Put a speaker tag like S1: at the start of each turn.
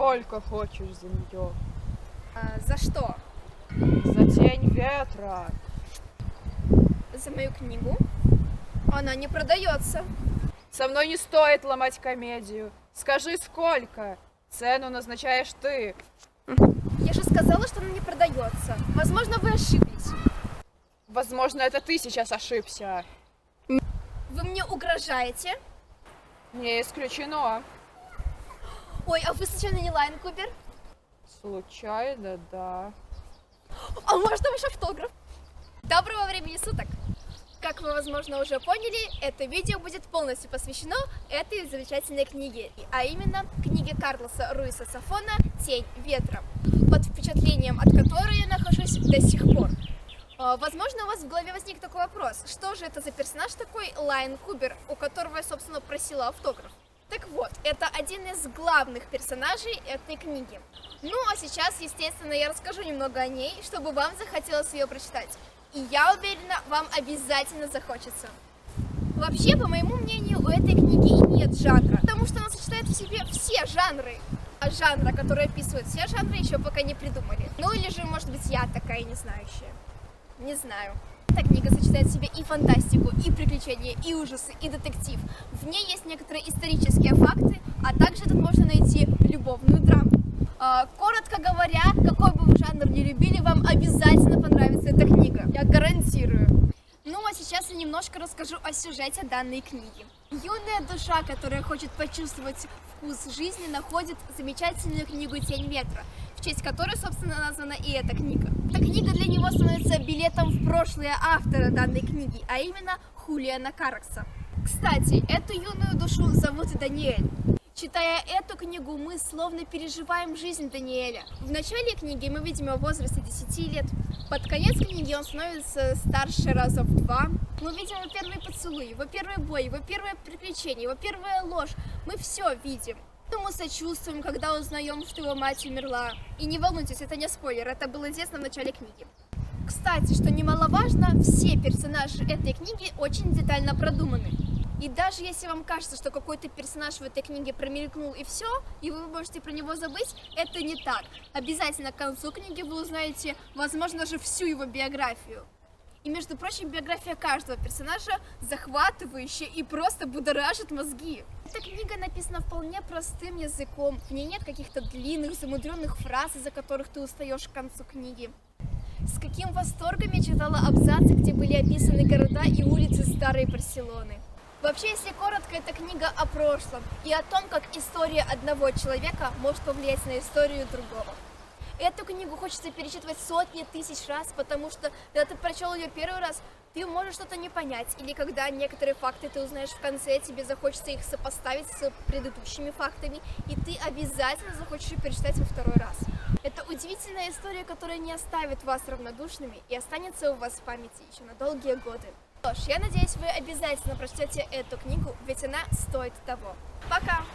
S1: Сколько хочешь за нее?
S2: За что?
S1: За тень ветра.
S2: За мою книгу? Она не продается.
S1: Со мной не стоит ломать комедию. Скажи, сколько? Цену назначаешь ты.
S2: Я же сказала, что она не продается. Возможно, вы ошиблись.
S1: Возможно, это ты сейчас ошибся.
S2: Вы мне угрожаете?
S1: Не исключено.
S2: Ой, а вы случайно не Лайн Кубер?
S1: Случайно, да.
S2: А можно ваш автограф? Доброго времени суток! Как вы, возможно, уже поняли, это видео будет полностью посвящено этой замечательной книге, а именно книге Карлоса Руиса Сафона «Тень ветра», под впечатлением от которой я нахожусь до сих пор. Возможно, у вас в голове возник такой вопрос, что же это за персонаж такой Лайн Кубер, у которого я, собственно, просила автограф. Так вот, это один из главных персонажей этой книги. Ну, а сейчас, естественно, я расскажу немного о ней, чтобы вам захотелось ее прочитать. И я уверена, вам обязательно захочется. Вообще, по моему мнению, у этой книги и нет жанра, потому что она сочетает в себе все жанры. А жанра, который описывает все жанры, еще пока не придумали. Ну или же, может быть, я такая не знающая. Не знаю. Эта книга сочетает в себе и фантастику, и приключения, и ужасы, и детектив. В ней есть некоторые исторические факты, а также тут можно найти любовную драму. Коротко говоря, какой бы вы жанр ни любили, вам обязательно понравится эта книга. Я гарантирую. Ну а сейчас я немножко расскажу о сюжете данной книги. Юная душа, которая хочет почувствовать вкус жизни, находит замечательную книгу «Тень ветра», в честь которой, собственно, названа и эта книга. Эта книга для него становится билетом в прошлое автора данной книги, а именно Хулиана Каракса. Кстати, эту юную душу зовут Даниэль. Читая эту книгу, мы словно переживаем жизнь Даниэля. В начале книги мы видим его в возрасте 10 лет. Под конец книги он становится старше раза в 2. Мы видим его первый поцелуй, его первый бой, его первое приключение, его первая ложь. Мы все видим. Мы сочувствуем, когда узнаем, что его мать умерла. И не волнуйтесь, это не спойлер, это было известно в начале книги. Кстати, что немаловажно, все персонажи этой книги очень детально продуманы. И даже если вам кажется, что какой-то персонаж в этой книге промелькнул и все, и вы можете про него забыть, это не так. Обязательно к концу книги вы узнаете, возможно, даже всю его биографию. И, между прочим, биография каждого персонажа захватывающая и просто будоражит мозги. Эта книга написана вполне простым языком, в ней нет каких-то длинных, замудренных фраз, из-за которых ты устаешь к концу книги. С каким восторгом я читала абзацы, где были описаны города и улицы старой Барселоны. Вообще, если коротко, это книга о прошлом и о том, как история одного человека может повлиять на историю другого. Эту книгу хочется перечитывать сотни тысяч раз, потому что, когда ты прочел ее первый раз, ты можешь что-то не понять, или когда некоторые факты ты узнаешь в конце, тебе захочется их сопоставить с предыдущими фактами, и ты обязательно захочешь ее перечитать во второй раз. Это удивительная история, которая не оставит вас равнодушными и останется у вас в памяти еще на долгие годы. Что ж, я надеюсь, вы обязательно прочтете эту книгу, ведь она стоит того. Пока!